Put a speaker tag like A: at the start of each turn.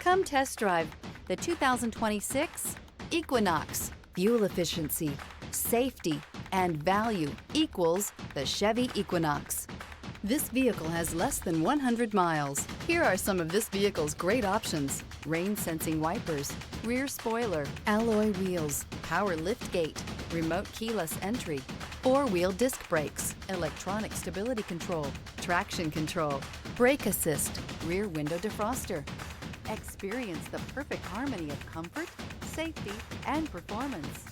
A: Come test drive the 2026 Equinox. Fuel efficiency, safety, and value equals the Chevy Equinox. This vehicle has less than 100 miles. Here are some of this vehicle's great options: rain-sensing wipers, rear spoiler, alloy wheels, power liftgate, remote keyless entry, four-wheel disc brakes, electronic stability control, traction control, brake assist, rear window defroster. Experience the perfect harmony of comfort, safety, and performance.